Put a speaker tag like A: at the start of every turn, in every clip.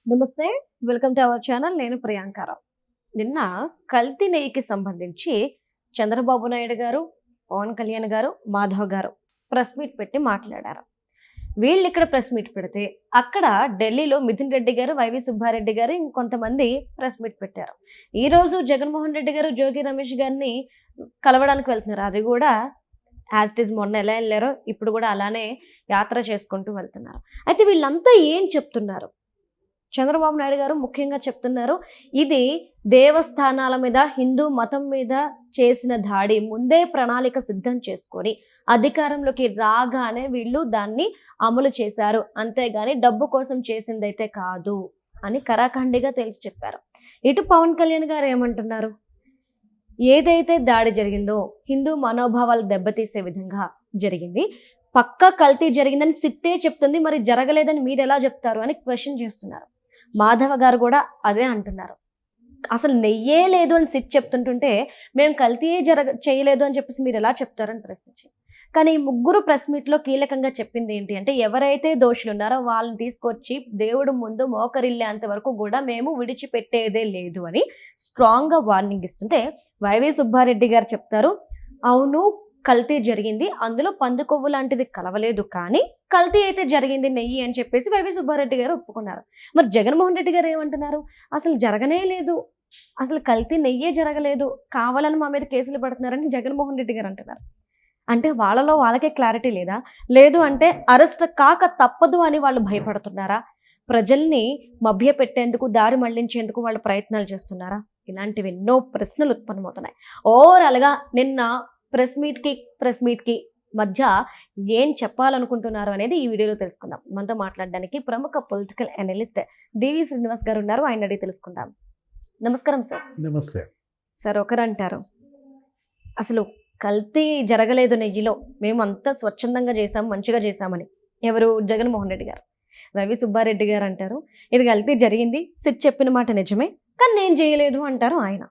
A: నమస్తే, welcome to our channel. నేను ప్రియాంకారావు. నిన్న కల్తీ నెయ్యికి సంబంధించి చంద్రబాబు నాయుడు గారు, పవన్ కళ్యాణ్ గారు, మాధవ్ గారు ప్రెస్ మీట్ పెట్టి మాట్లాడారు. వీళ్ళు ఇక్కడ ప్రెస్ మీట్ పెడితే అక్కడ ఢిల్లీలో మిథున్ రెడ్డి గారు, వైవి సుబ్బారెడ్డి గారు ఇంకొంతమంది ప్రెస్ మీట్ పెట్టారు. ఈరోజు జగన్మోహన్ రెడ్డి గారు జోగి రమేష్ గారిని కలవడానికి వెళ్తున్నారు. అది కూడా యాజ్ ఇట్ ఈజ్ మొన్న ఎలా వెళ్ళారో ఇప్పుడు కూడా అలానే యాత్ర చేసుకుంటూ వెళ్తున్నారు. అయితే వీళ్ళంతా ఏం చెప్తున్నారు? చంద్రబాబు నాయుడు గారు ముఖ్యంగా చెప్తున్నారు, ఇది దేవస్థానాల మీద, హిందూ మతం మీద చేసిన దాడి. ముందే ప్రణాళిక సిద్ధం చేసుకొని అధికారంలోకి రాగానే వీళ్ళు దాన్ని అమలు చేశారు, అంతేగాని డబ్బు కోసం చేసిందైతే కాదు అని కరాఖండిగా తేల్చి చెప్పారు. ఇటు పవన్ కళ్యాణ్ గారు ఏమంటున్నారు? ఏదైతే దాడి జరిగిందో హిందూ మనోభావాలు దెబ్బతీసే విధంగా జరిగింది, పక్కా కల్తీ జరిగిందని సిట్టే చెప్తుంది, మరి జరగలేదని మీరు ఎలా చెప్తారు అని క్వశ్చన్ చేస్తున్నారు. మాధవ గారు కూడా అదే అంటున్నారు. అసలు నెయ్యే లేదు అని సిట్ చెప్తుంటుంటే మేము కల్తీయే చేయలేదు అని చెప్పేసి మీరు ఎలా చెప్తారని ప్రశ్నించి, కానీ ఈ ముగ్గురు ప్రెస్ మీట్లో కీలకంగా చెప్పింది ఏంటి అంటే, ఎవరైతే దోషులు ఉన్నారో వాళ్ళని తీసుకొచ్చి దేవుడు ముందు మోకరిల్లేంత వరకు కూడా మేము విడిచిపెట్టేదే లేదు అని స్ట్రాంగ్గా వార్నింగ్ ఇస్తుంటే, వైవి సుబ్బారెడ్డి గారు చెప్తారు, అవును కల్తీ జరిగింది, అందులో పంది కొవ్వు లాంటిది కలవలేదు, కానీ కల్తీ అయితే జరిగింది నెయ్యి అని చెప్పేసి వైవి సుబ్బారెడ్డి గారు ఒప్పుకున్నారు. మరి జగన్మోహన్ రెడ్డి గారు ఏమంటున్నారు? అసలు జరగనే లేదు, అసలు కల్తీ నెయ్యే జరగలేదు, కావాలని మా మీద కేసులు పడుతున్నారని జగన్మోహన్ రెడ్డి గారు అంటున్నారు. అంటే వాళ్ళకే క్లారిటీ లేదా? లేదు అంటే అరెస్ట్ కాక తప్పదు అని వాళ్ళు భయపడుతున్నారా? ప్రజల్ని మభ్య పెట్టేందుకు, దారి మళ్లించేందుకు వాళ్ళు ప్రయత్నాలు చేస్తున్నారా? ఇలాంటివి ఎన్నో ప్రశ్నలు ఉత్పన్నమవుతున్నాయి. ఓవరాల్గా నిన్న ప్రెస్ మీట్కి మధ్య ఏం చెప్పాలనుకుంటున్నారు అనేది ఈ వీడియోలో తెలుసుకుందాం. మనతో మాట్లాడడానికి ప్రముఖ పొలిటికల్ అనలిస్ట్ డివి శ్రీనివాస్ గారు ఉన్నారు. ఆయన అడిగి తెలుసుకుందాం. నమస్కారం సార్.
B: నమస్తే
A: సార్, ఒకరంటారు అసలు కల్తీ జరగలేదు నెయ్యిలో, మేము అంతా స్వచ్ఛందంగా చేసాం, మంచిగా చేసామని. ఎవరు? జగన్మోహన్ రెడ్డి గారు. రవి సుబ్బారెడ్డి గారు అంటారు ఇది కల్తీ జరిగింది, సిట్ చెప్పిన మాట నిజమే, కానీ నేను చేయలేదు అంటారు ఆయన.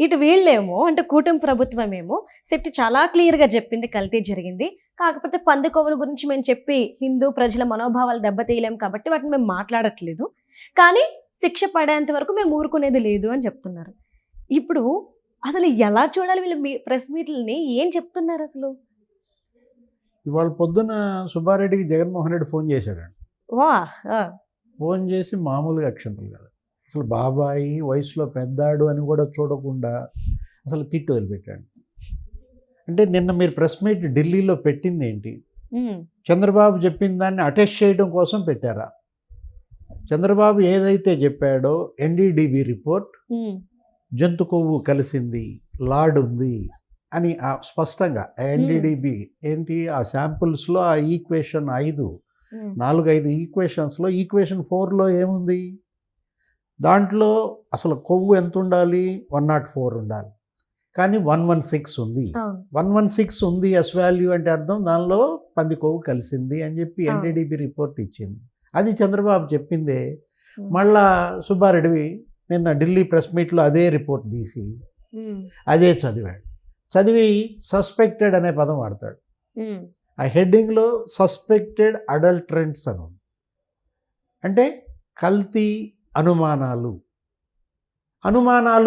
A: ఇటు వీళ్ళేమో అంటే కూటమి ప్రభుత్వం ఏమో సిట్ చాలా క్లియర్గా చెప్పింది కల్తీ జరిగింది, కాకపోతే పంది కొవ్వుల గురించి మేము చెప్పి హిందూ ప్రజల మనోభావాలు దెబ్బతీయలేం కాబట్టి వాటిని మేము మాట్లాడట్లేదు, కానీ శిక్ష పడేంత వరకు మేము ఊరుకునేది లేదు అని చెప్తున్నారు. ఇప్పుడు అసలు ఎలా చూడాలి వీళ్ళు ప్రెస్ మీట్లని? ఏం చెప్తున్నారు అసలు?
B: ఇవాళ పొద్దున సుబ్బారెడ్డికి జగన్మోహన్ రెడ్డి ఫోన్ చేశాడండి.
A: వా
B: ఫోన్ చేసి మామూలుగా అక్షంతలు కాదు, అసలు బాబాయి వయసులో పెద్దాడు అని కూడా చూడకుండా అసలు తిట్టు వదిలిపెట్టాడు. అంటే నిన్న మీరు ప్రెస్ మీట్ ఢిల్లీలో పెట్టింది ఏంటి? చంద్రబాబు చెప్పిన దాన్ని అటెస్ట్ చేయడం కోసం పెట్టారా? చంద్రబాబు ఏదైతే చెప్పాడో ఎన్డీడీబీ రిపోర్ట్, జంతు కొవ్వు కలిసింది, లాడ్ ఉంది అని స్పష్టంగా ఎన్డీడీబీ ఏంటి ఆ శాంపుల్స్లో ఆ ఈక్వేషన్ 4-5 ఈక్వేషన్స్లో ఈక్వేషన్ 4లో ఏముంది? దాంట్లో అసలు కొవ్వు ఎంత ఉండాలి? 104 ఉండాలి, కానీ 116 ఉంది. 116 ఉంది ఎస్ వాల్యూ అంటే అర్థం దానిలో పంది కొవ్వు కలిసింది అని చెప్పి ఎన్డీడీబీ రిపోర్ట్ ఇచ్చింది. అది చంద్రబాబు చెప్పిందే. మళ్ళా సుబ్బారెడ్డి నిన్న ఢిల్లీ ప్రెస్ మీట్లో అదే రిపోర్ట్ తీసి అదే చదివాడు. చదివి సస్పెక్టెడ్ అనే పదం వాడతాడు. ఆ హెడ్డింగ్లో సస్పెక్టెడ్ అడల్టరెంట్స్ అని ఉంది. అంటే కల్తీ అనుమానాలు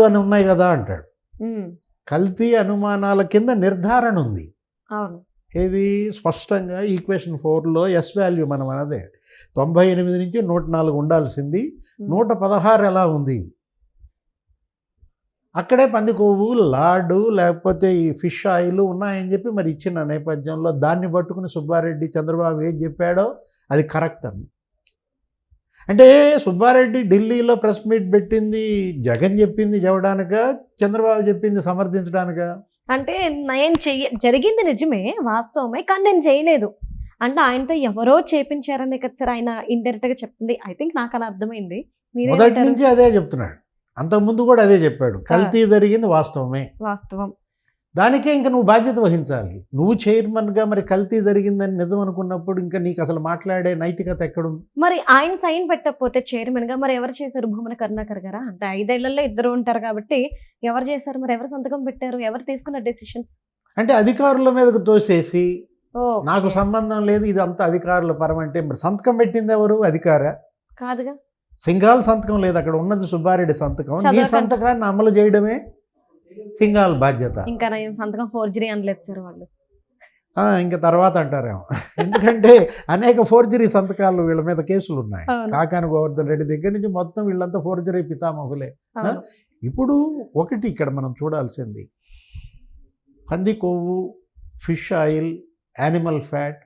B: అని ఉన్నాయి కదా అంటాడు. కల్తీ అనుమానాల కింద నిర్ధారణ ఉంది. ఏది? స్పష్టంగా ఈక్వేషన్ 4లో ఎస్ వాల్యూ మనం అన్నదే 98 నుంచి 104 ఉండాల్సింది 116 ఎలా ఉంది? అక్కడే పంది కొవ్వు, లాడు, లేకపోతే ఈ ఫిష్ ఆయిల్ ఉన్నాయని చెప్పి మరి ఇచ్చిన నేపథ్యంలో దాన్ని పట్టుకుని సుబ్బారెడ్డి చంద్రబాబు ఏం చెప్పాడో అది కరెక్ట్ అని. అంటే సుబ్బారెడ్డి ఢిల్లీలో ప్రెస్ మీట్ పెట్టింది జగన్ చెప్పింది చెప్పడానిక, చంద్రబాబు చెప్పింది సమర్థించడానిక?
A: అంటే నేను జరిగింది నిజమే, వాస్తవమే, కానీ నేను చేయలేదు అంటే ఆయనతో ఎవరో చేపించారని కదా సార్ ఆయన ఇండైరెక్ట్గా చెప్తుంది. ఐ థింక్ నాకు అలా అర్థమైంది.
B: మొదటి నుంచి అదే చెప్తున్నాడు, అంతకుముందు కూడా అదే చెప్పాడు, కల్తీ జరిగింది వాస్తవం, దానికే ఇంకా నువ్వు బాధ్యత వహించాలి. నువ్వు చైర్మన్గా మరి కల్తీ జరిగిందని నిజం అనుకున్నప్పుడు ఇంకా నీకు అసలు మాట్లాడే నైతికత ఎక్కడుంది?
A: మరి ఆయన సైన్ పెట్టకపోతే చైర్మన్గా మరి ఎవరు చేశారు? భూమన కరుణాకర్ గారా? అంటే 5 ఏళ్లలో ఇద్దరు ఉంటారు కాబట్టి ఎవరు చేశారు? మరి ఎవరు సంతకం పెట్టారు? ఎవరు తీసుకున్న డెసిషన్స్?
B: అంటే అధికారుల మీదకు తోసేసి నాకు సంబంధం లేదు, ఇది అంతా అధికారుల పరం అంటే మరి సంతకం పెట్టింది ఎవరు? అధికార
A: కాదుగా.
B: సింఘాల్ సంతకం లేదు, అక్కడ ఉన్నది సుబ్బారెడ్డి సంతకం. నీ
A: చదవకండి.
B: సంతకాన్ని అమలు చేయడమే సింఘాల్ బాధ్యత.
A: ఇంకా నా సంతకం ఫోర్జరీ అనలేదు సార్ వాళ్ళు.
B: ఇంకా తర్వాత అంటారేమో, ఎందుకంటే అనేక ఫోర్జరీ సంతకాలు వీళ్ళ మీద కేసులు ఉన్నాయి.
A: అవును.
B: కాకాని గోవర్ధన్ రెడ్డి దగ్గర నుంచి మొత్తం వీళ్ళంతా ఫోర్జరీ పితామహులే.
A: అవును.
B: ఇప్పుడు ఒకటి ఇక్కడ మనం చూడాల్సింది, పంది కొవ్వు, ఫిష్ ఆయిల్, యానిమల్ ఫ్యాట్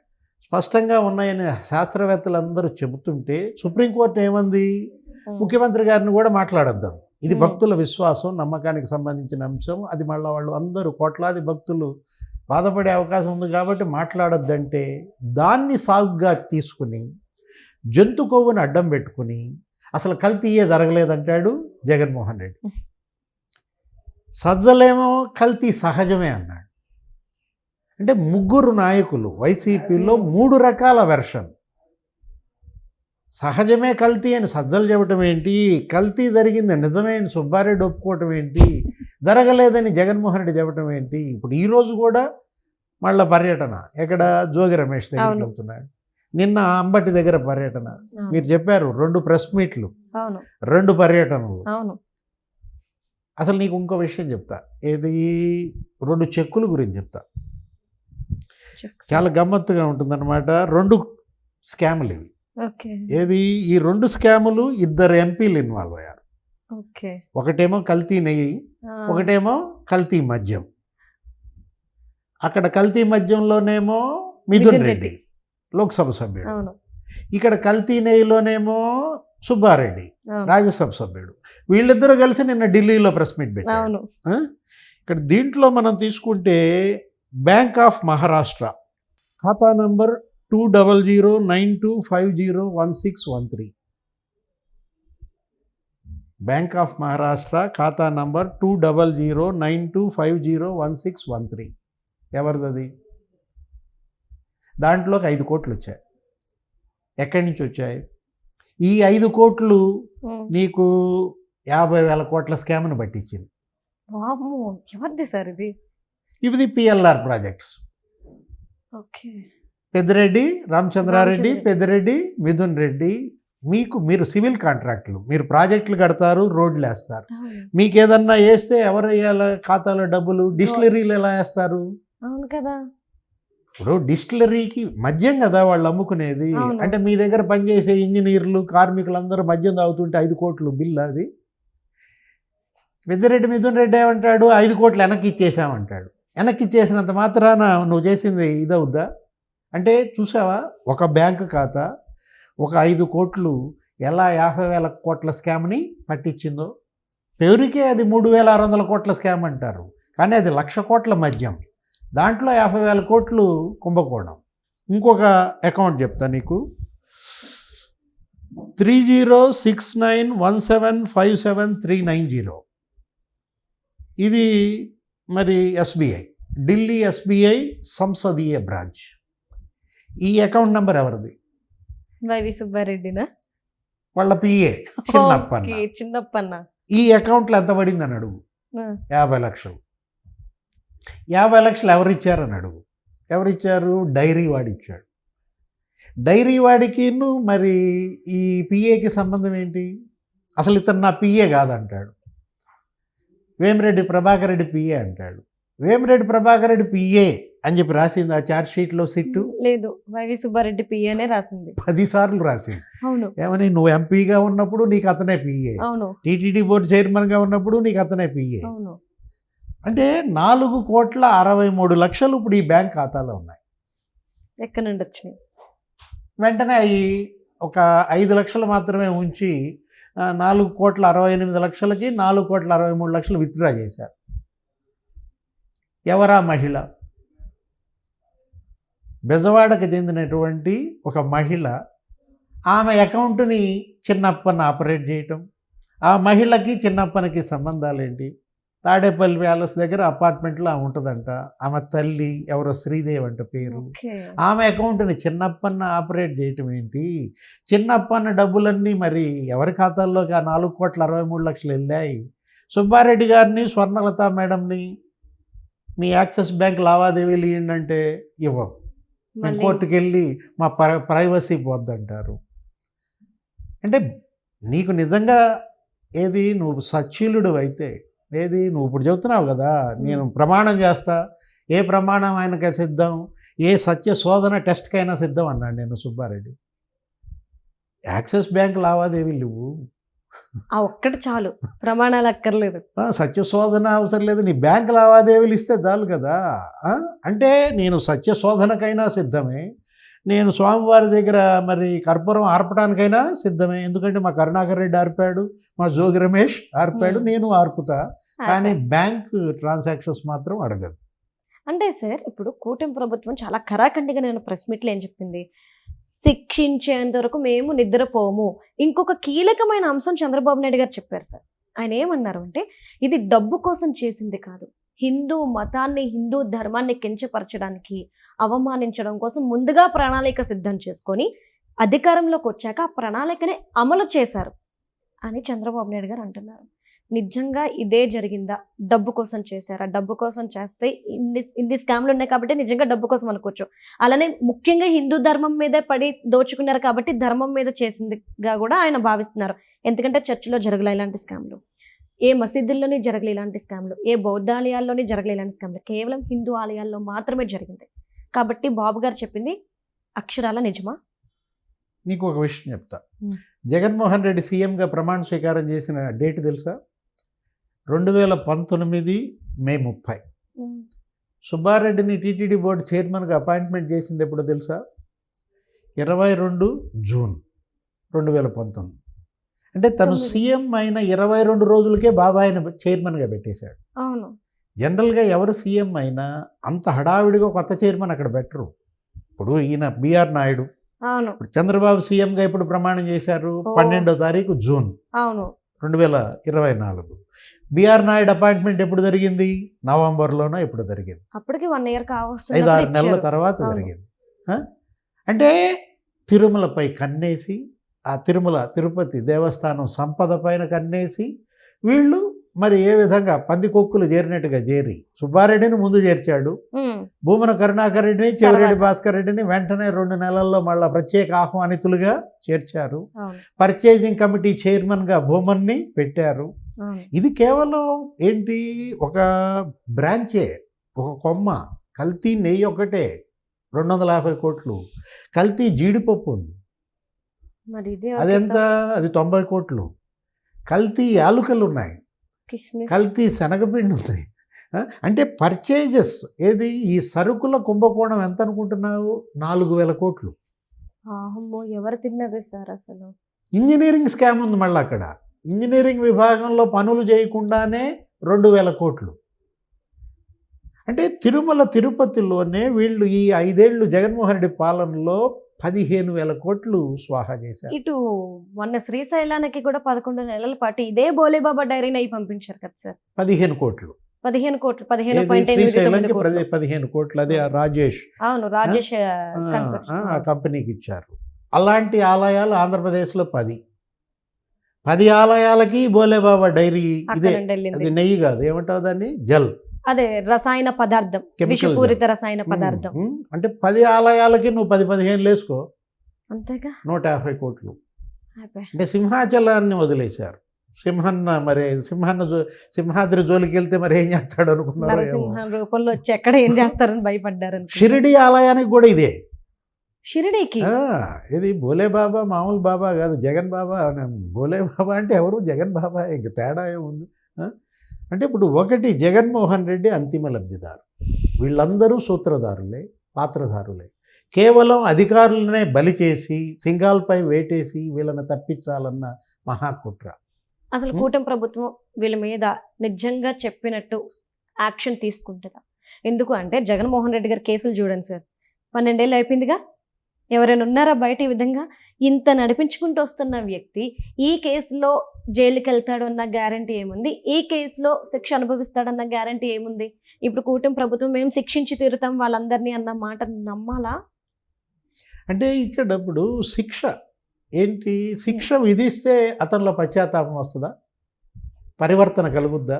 B: స్పష్టంగా ఉన్నాయని శాస్త్రవేత్తలందరూ చెబుతుంటే సుప్రీంకోర్టు ఏమంది, ముఖ్యమంత్రి గారిని కూడా మాట్లాడొద్దాం, ఇది భక్తుల విశ్వాసం నమ్మకానికి సంబంధించిన అంశం, అది మళ్ళీ వాళ్ళు అందరూ కోట్లాది భక్తులు బాధపడే అవకాశం ఉంది కాబట్టి మాట్లాడొద్దంటే దాన్ని సాగుగా తీసుకుని జంతు కొవ్వుని అడ్డం పెట్టుకుని అసలు కల్తీయే జరగలేదంటాడు జగన్మోహన్ రెడ్డి. సజ్జలేమో కల్తీ సహజమే అన్నాడు. అంటే ముగ్గురు నాయకులు వైసీపీలో 3 రకాల వెర్షన్. సహజమే కల్తీ అని సజ్జలు చెప్పటం ఏంటి, కల్తీ జరిగింది నిజమే అని సుబ్బారెడ్డి ఒప్పుకోవటం ఏంటి, జరగలేదని జగన్మోహన్ రెడ్డి చెప్పటం ఏంటి. ఇప్పుడు ఈరోజు కూడా మళ్ళీ పర్యటన, ఎక్కడ జోగి రమేష్ దగ్గరికి వెళ్తున్నాడు, నిన్న అంబటి దగ్గర పర్యటన. మీరు చెప్పారు 2 ప్రెస్ మీట్లు, 2 పర్యటనలు. అసలు నీకు ఇంకో విషయం చెప్తా, ఏది 2 చెక్కుల గురించి చెప్తా, చాలా గమ్మత్తుగా ఉంటుందన్నమాట. 2 స్కాములు ఇవి. ఏది ఈ 2 స్కాములు 2 ఎంపీలు ఇన్వాల్వ్ అయ్యారు. ఒకటేమో కల్తీ నెయ్యి, ఒకటేమో కల్తీ మద్యం. అక్కడ కల్తీ మద్యంలోనేమో మిథున్ రెడ్డి లోక్సభ సభ్యుడు, ఇక్కడ కల్తీ నెయ్యిలోనేమో సుబ్బారెడ్డి రాజ్యసభ సభ్యుడు. వీళ్ళిద్దరూ కలిసి నిన్న ఢిల్లీలో ప్రెస్ మీట్ పెట్టారు. ఇక్కడ దీంట్లో మనం తీసుకుంటే బ్యాంక్ ఆఫ్ మహారాష్ట్ర ఖాతా నంబర్ 20092501613, బ్యాంక్ ఆఫ్ మహారాష్ట్ర ఖాతా నంబర్ 20092501613. ఎవరిది? దాంట్లోకి 5 కోట్లు వచ్చాయి. ఎక్కడి నుంచి వచ్చాయి? ఈ 5 కోట్లు నీకు 50,000 కోట్ల స్కామ్ను పట్టించింది.
A: ఎవరిది సార్ ఇది?
B: ఇది పిఎల్ఆర్ ప్రాజెక్ట్స్. పెద్దిరెడ్డి రామచంద్రారెడ్డి, పెద్దిరెడ్డి మిథున్ రెడ్డి. మీరు సివిల్ కాంట్రాక్టులు, మీరు ప్రాజెక్టులు కడతారు, రోడ్లు వేస్తారు. మీకు ఏదన్నా వేస్తే ఎవరు వేయాల ఖాతాలో డబ్బులు? డిస్టిలరీలు ఎలా వేస్తారు?
A: అవును కదా.
B: ఇప్పుడు డిస్టిలరీకి మద్యం కదా వాళ్ళు అమ్ముకునేది. అంటే మీ దగ్గర పనిచేసే ఇంజనీర్లు, కార్మికులు అందరూ మద్యం తాగుతుంటే 5 కోట్లు బిల్ అది. పెద్దిరెడ్డి మిథున్ రెడ్డి ఏమంటాడు, 5 కోట్లు వెనక్కి ఇచ్చేసామంటాడు. వెనక్కి ఇచ్చేసినంత మాత్రాన నువ్వు చేసింది ఇదవుద్దా? అంటే చూసావా, ఒక బ్యాంకు ఖాతా ఒక 5 కోట్లు ఎలా 50,000 కోట్ల స్కామ్ని పట్టించిందో. పేరుకే అది 3,600 కోట్ల స్కామ్ అంటారు, కానీ అది 1,00,000 కోట్ల మద్యం, దాంట్లో 50,000 కోట్లు కుంభకోణం. ఇంకొక అకౌంట్ చెప్తా నీకు, 306917573990. ఇది మరి ఎస్బీఐ, ఢిల్లీ ఎస్బీఐ సంసదీయ బ్రాంచ్. ఈ అకౌంట్ నెంబర్ ఎవరిది?
A: వైవి సుబ్బారెడ్డినా?
B: వాళ్ళ పిఏ
A: చిన్నప్పన్న.
B: ఈ అకౌంట్లో ఎంత పడింది అని అడుగు. 50 లక్షలు. 50 లక్షలు ఎవరిచ్చారని అడుగు. ఎవరిచ్చారు? డైరీ వాడు ఇచ్చాడు. డైరీ వాడికి మరి ఈ పిఏకి సంబంధం ఏంటి? అసలు ఇతను నా పిఏ కాదంటాడు. వేమిరెడ్డి ప్రభాకర్ రెడ్డి పిఏ అంటాడు. వేమిరెడ్డి ప్రభాకర్ రెడ్డి పిఏ అని చెప్పి రాసింది ఆ ఛార్జ్ షీట్లో సిట్టు?
A: లేదు, వైవి సుబ్బారెడ్డి పిఏనే రాసింది.
B: 10 సార్లు రాసింది.
A: అవును.
B: ఏమని, నువ్వు ఎంపీగా ఉన్నప్పుడు నీకు అతనే పిఏ, టీటీడీ బోర్డు చైర్మన్గా ఉన్నప్పుడు నీకు అతనే పిఏ. అంటే 4,63,00,000 ఇప్పుడు ఈ బ్యాంక్ ఖాతాలో ఉన్నాయి.
A: ఎక్కడి నుండి వచ్చినాయి?
B: వెంటనే అవి ఒక 5 లక్షలు మాత్రమే ఉంచి 4,68,00,000కి 4,63,00,000 విత్డ్రా చేశారు. ఎవరా మహిళ? బెజవాడకు చెందినటువంటి ఒక మహిళ. ఆమె అకౌంట్ని చిన్నప్పని ఆపరేట్ చేయటం. ఆ మహిళకి చిన్నప్పనికి సంబంధాలు ఏంటి? తాడేపల్లి ప్యాలెస్ దగ్గర అపార్ట్మెంట్లో ఆమె ఉంటుందంట. ఆమె తల్లి ఎవరో శ్రీదేవి అంట పేరు. ఆమె అకౌంట్ని చిన్నప్పన్న ఆపరేట్ చేయటం ఏంటి? చిన్నప్పన్న డబ్బులన్నీ మరి ఎవరి ఖాతాల్లోకి ఆ 4,63,00,000 వెళ్ళాయి? సుబ్బారెడ్డి గారిని, స్వర్ణలత మేడంని మీ యాక్సిస్ బ్యాంక్ లావాదేవీలు ఇవ్వండి ఇవ్వం, మేము కోర్టుకు వెళ్ళి మా ప్రైవసీ పోద్దంటారు. అంటే నీకు నిజంగా ఏది నువ్వు సచ్చీలుడు అయితే ఏది నువ్వు ఇప్పుడు చెబుతున్నావు కదా, నేను ప్రమాణం చేస్తా, ఏ ప్రమాణం ఆయనకి సిద్ధం, ఏ సత్య శోధన టెస్ట్కైనా సిద్ధం అన్నాడు నేను సుబ్బారెడ్డి. యాక్సిస్ బ్యాంక్ లావాదేవీలు నువ్వు
A: ఆ ఒక్కటి చాలు, ప్రమాణాలు అక్కర్లేదు.
B: సత్య శోధన అవసరం లేదు, నీ బ్యాంక్ లావాదేవీలు ఇస్తే చాలు కదా. అంటే నేను సత్య శోధనకైనా సిద్ధమే, నేను స్వామివారి దగ్గర మరి కర్పూరం ఆర్పడానికైనా సిద్ధమే. ఎందుకంటే మా కరుణాకర్ రెడ్డి ఆర్పాడు, మా జోగి రమేష్ ఆర్పాడు, నేను ఆర్పుతా. కానీ బ్యాంక్ ట్రాన్సాక్షన్స్ మాత్రం అడగదు.
A: అంటే సార్ ఇప్పుడు కూటమి ప్రభుత్వం చాలా ఖరాఖండిగా నేను ప్రెస్ మీట్లో ఏం చెప్పింది, శిక్షించేంత వరకు మేము నిద్రపోము. ఇంకొక కీలకమైన అంశం చంద్రబాబు నాయుడు గారు చెప్పారు సార్. ఆయన ఏమన్నారు అంటే, ఇది డబ్బు కోసం చేసింది కాదు, హిందూ మతాన్ని, హిందూ ధర్మాన్ని కించపరచడానికి, అవమానించడం కోసం ముందుగా ప్రణాళిక సిద్ధం చేసుకొని అధికారంలోకి వచ్చాక ఆ ప్రణాళికని అమలు చేశారు అని చంద్రబాబు నాయుడు గారు అంటున్నారు. నిజంగా ఇదే జరిగిందా? డబ్బు కోసం చేశారా? డబ్బు కోసం చేస్తే ఇన్ని స్కామ్లు ఉన్నాయి కాబట్టి నిజంగా డబ్బు కోసం అనుకోవచ్చు. అలానే ముఖ్యంగా హిందూ ధర్మం మీదే పడి దోచుకున్నారు కాబట్టి ధర్మం మీద చేసిందిగా కూడా ఆయన భావిస్తున్నారు. ఎందుకంటే చర్చిలో జరగలే ఇలాంటి స్కామ్లు, ఏ మసీదుల్లోని జరగలే ఇలాంటి స్కామ్లు, ఏ బౌద్ధ ఆలయాల్లోని జరగలే ఇలాంటి స్కామ్లు, కేవలం హిందూ ఆలయాల్లో మాత్రమే జరిగింది. కాబట్టి బాబు గారు చెప్పింది అక్షరాల నిజమా?
B: నీకు ఒక విషయం చెప్తా. జగన్మోహన్ రెడ్డి సీఎంగా ప్రమాణ స్వీకారం చేసిన డేట్ తెలుసా? 2019 మే 30. సుబ్బారెడ్డిని టీటీడీ బోర్డు చైర్మన్గా అపాయింట్మెంట్ చేసింది ఎప్పుడో తెలుసా? 22 జూన్ 2019. అంటే తను సీఎం అయిన 22 రోజులకే బాబాయిని చైర్మన్గా పెట్టేశాడు.
A: అవును.
B: జనరల్గా ఎవరు సీఎం అయినా అంత హడావిడిగా కొత్త చైర్మన్ అక్కడ పెట్టరు. ఇప్పుడు ఈయన బిఆర్ నాయుడు,
A: అవును,
B: ఇప్పుడు చంద్రబాబు సీఎంగా ఇప్పుడు ప్రమాణం చేశారు 12వ తారీఖు జూన్ 2024. బిఆర్ నాయుడు అపాయింట్మెంట్ ఎప్పుడు జరిగింది? నవంబర్లోనో ఎప్పుడు జరిగింది.
A: అప్పటికి 1 year
B: 5-6 నెలల తర్వాత జరిగింది. అంటే తిరుమలపై కన్నేసి, ఆ తిరుపతి దేవస్థానం సంపద పైన కన్నేసి వీళ్ళు మరి ఏ విధంగా పందికొక్కులు చేరినట్టుగా చేరి సుబ్బారెడ్డిని ముందు చేర్చాడు, భూమన కరుణాకర్ రెడ్డిని, చెవిరెడ్డి భాస్కర్ రెడ్డిని వెంటనే 2 నెలల్లో మళ్ళీ ప్రత్యేక ఆహ్వానితులుగా చేర్చారు. పర్చేజింగ్ కమిటీ చైర్మన్గా భూమన్ని పెట్టారు. ఇది కేవలం ఏంటి, ఒక బ్రాంచే, ఒక కొమ్మ. కల్తీ నెయ్యి ఒకటే 250 కోట్లు, కల్తీ జీడిపప్పు ఉంది అది ఎంత, అది 90 కోట్లు, కల్తీ యాలుకలు ఉన్నాయి, కల్తీ శనగపిండి ఉన్నాయి. అంటే పర్చేజెస్ ఏది, ఈ సరుకుల కుంభకోణం ఎంత అనుకుంటున్నావు? 4,000 కోట్లు.
A: ఎవరు తిన్నది సార్ అసలు?
B: ఇంజనీరింగ్ స్కామ్ ఉంది మళ్ళీ అక్కడ. ఇంజనీరింగ్ విభాగంలో పనులు చేయకుండానే 2,000 కోట్లు. అంటే తిరుపతిలోనే వీళ్ళు ఈ 5 ఏళ్ళు జగన్మోహన్ రెడ్డి పాలనలో 15,000 కోట్లు స్వాహా చేశారు.
A: ఇటు మొన్న శ్రీశైలానికి కూడా 11 నెలల పాటు ఇదే బోలేబాబా డైరీని అయి పంపించారు కదా సార్.
B: 15 కోట్లు.
A: 15 కోట్లు,
B: శ్రీశైలంకి 15 కోట్లు. అదే రాజేష్,
A: అవును, రాజేష్
B: ఆ కంపెనీకి ఇచ్చారు. అలాంటి ఆలయాలు ఆంధ్రప్రదేశ్లో 10 ఆలయాలకి బోలేబాబా డైరీ ఇదే. అది నెయ్యి కాదు, ఏమంటావు దాన్ని, జల్,
A: అదే రసాయన పదార్థం, విషపూరిత రసాయన పదార్థం.
B: అంటే 10 ఆలయాలకి నువ్వు 10-15 వేసుకో,
A: అంతేగా
B: 150 కోట్లు. అంటే సింహాచలాన్ని వదిలేశారు. సింహాద్రి జోలికి వెళ్తే మరి ఏం చేస్తాడు అనుకున్నారు,
A: రూపంలో వచ్చి ఎక్కడ ఏం చేస్తారని భయపడ్డారు.
B: షిరిడి ఆలయానికి కూడా ఇదే.
A: షిరిడీకి
B: ఇది బోలేబాబా మామూలు బాబా కాదు, జగన్ బాబా. బోలేబాబా అంటే ఎవరు, జగన్ బాబా, ఇంక తేడా ఏముంది? అంటే ఇప్పుడు ఒకటి, జగన్మోహన్ రెడ్డి అంతిమ లబ్ధిదారు, వీళ్ళందరూ సూత్రధారులే, పాత్రధారులే. కేవలం అధికారులనే బలి చేసి సింగాల్పై వేటేసి వీళ్ళని తప్పించాలన్న మహాకుట్ర.
A: అసలు కూటమి ప్రభుత్వం వీళ్ళ మీద నిజంగా చెప్పినట్టు యాక్షన్ తీసుకుంటుందా? ఎందుకు అంటే జగన్మోహన్ రెడ్డి గారి కేసులు చూడండి సార్, 12 ఏళ్ళు అయిపోయిందిగా. ఎవరైనా ఉన్నారా బయట ఈ విధంగా ఇంత నడిపించుకుంటూ వస్తున్న వ్యక్తి ఈ కేసులో జైలుకి వెళ్తాడు అన్న గ్యారంటీ ఏముంది? ఈ కేసులో శిక్ష అనుభవిస్తాడన్న గ్యారంటీ ఏముంది? ఇప్పుడు కూటమి ప్రభుత్వం మేము శిక్షించి తీరుతాం వాళ్ళందరినీ అన్న మాట నమ్మాలా?
B: అంటే ఇక్కడ ఇప్పుడు శిక్ష ఏంటి, శిక్ష విధిస్తే అతనిలో పశ్చాత్తాపం వస్తుందా, పరివర్తన కలుగుద్దా?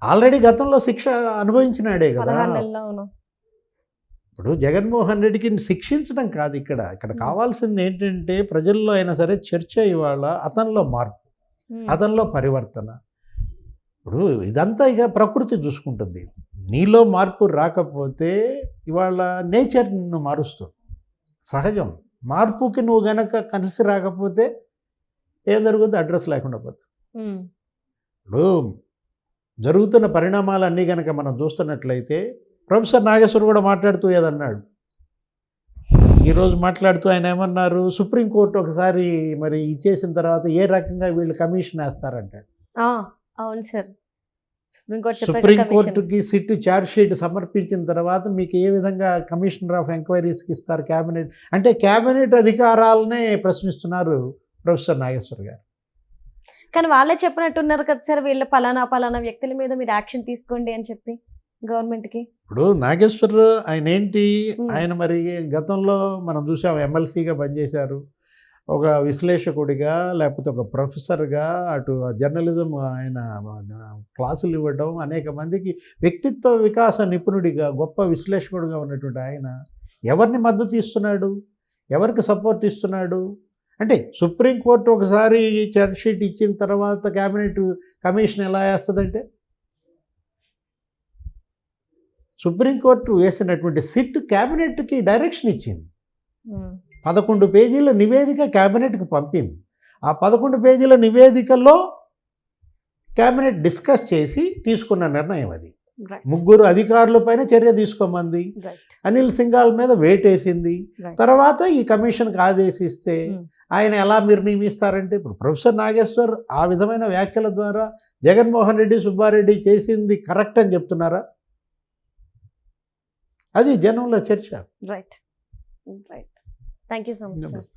B: ఆల్రెడీ గతంలో శిక్ష అనుభవించినాడే కదా. ఇప్పుడు జగన్మోహన్ రెడ్డికి శిక్షించడం కాదు ఇక్కడ కావాల్సింది ఏంటంటే ప్రజల్లో అయినా సరే చర్చ ఇవాళ అతనిలో మార్పు, అతనిలో పరివర్తన. ఇప్పుడు ఇదంతా ఇక ప్రకృతి చూసుకుంటుంది. నీలో మార్పు రాకపోతే ఇవాళ నేచర్ నిన్ను మారుస్తుంది, సహజం. మార్పుకి నువ్వు గనక కలిసి రాకపోతే ఏం జరుగుతుంది? అడ్రస్ లేకుండా పోతుంది. ఇప్పుడు జరుగుతున్న పరిణామాలన్నీ కనుక మనం చూస్తున్నట్లయితే ప్రొఫెసర్ నాగేశ్వర్ కూడా మాట్లాడుతూ ఏదన్నాడు, ఈరోజు మాట్లాడుతూ ఆయన ఏమన్నారు, సుప్రీంకోర్టు ఒకసారి మరి ఇచ్చేసిన తర్వాత ఏ రకంగా వీళ్ళు కమిషన్ వేస్తారంటాడు.
A: అవును సార్,
B: సుప్రీంకోర్టుకి సిట్ ఛార్జ్ షీట్ సమర్పించిన తర్వాత మీకు ఏ విధంగా కమిషనర్ ఆఫ్ ఎంక్వైరీస్కి ఇస్తారు క్యాబినెట్ అంటే? క్యాబినెట్ అధికారాలనే ప్రశ్నిస్తున్నారు ప్రొఫెసర్ నాగేశ్వర్ గారు.
A: కానీ వాళ్ళే చెప్పినట్టున్నారు కదా సార్, వీళ్ళ పలానా వ్యక్తుల మీద మీరు యాక్షన్ తీసుకోండి అని చెప్పి గవర్నమెంట్కి.
B: ఇప్పుడు నాగేశ్వర్ ఆయన ఏంటి, ఆయన మరి గతంలో మనం చూసాం ఎమ్మెల్సీగా పనిచేశారు, ఒక విశ్లేషకుడిగా లేకపోతే ఒక ప్రొఫెసర్గా, అటు జర్నలిజం ఆయన క్లాసులు ఇవ్వడం, అనేక మందికి వ్యక్తిత్వ వికాస నిపుణుడిగా, గొప్ప విశ్లేషకుడిగా ఉన్నటువంటి ఆయన ఎవరిని మద్దతు ఇస్తున్నాడు, ఎవరికి సపోర్ట్ ఇస్తున్నాడు అంటే? సుప్రీంకోర్టు ఒకసారి ఛార్జ్ షీట్ ఇచ్చిన తర్వాత క్యాబినెట్ కమిషన్ ఎలా వేస్తుందంటే, సుప్రీంకోర్టు వేసినటువంటి సిట్ క్యాబినెట్కి డైరెక్షన్ ఇచ్చింది. 11 పేజీల నివేదిక క్యాబినెట్కి పంపింది. ఆ 11 పేజీల నివేదికలో క్యాబినెట్ డిస్కస్ చేసి తీసుకున్న నిర్ణయం అది. 3 అధికారుల పైన చర్య తీసుకోమంది, అనిల్ సింఘాల్ మీద వేటేసింది. తర్వాత ఈ కమిషన్కి ఆదేశిస్తే ఆయన ఎలా మీరు నియమిస్తారంటే, ఇప్పుడు ప్రొఫెసర్ నాగేశ్వర్ ఆ విధమైన వ్యాఖ్యల ద్వారా జగన్మోహన్ రెడ్డి, సుబ్బారెడ్డి చేసింది కరెక్ట్ అని చెప్తున్నారా? అది జనంలో చర్చ.
A: Right. Thank you so much sir.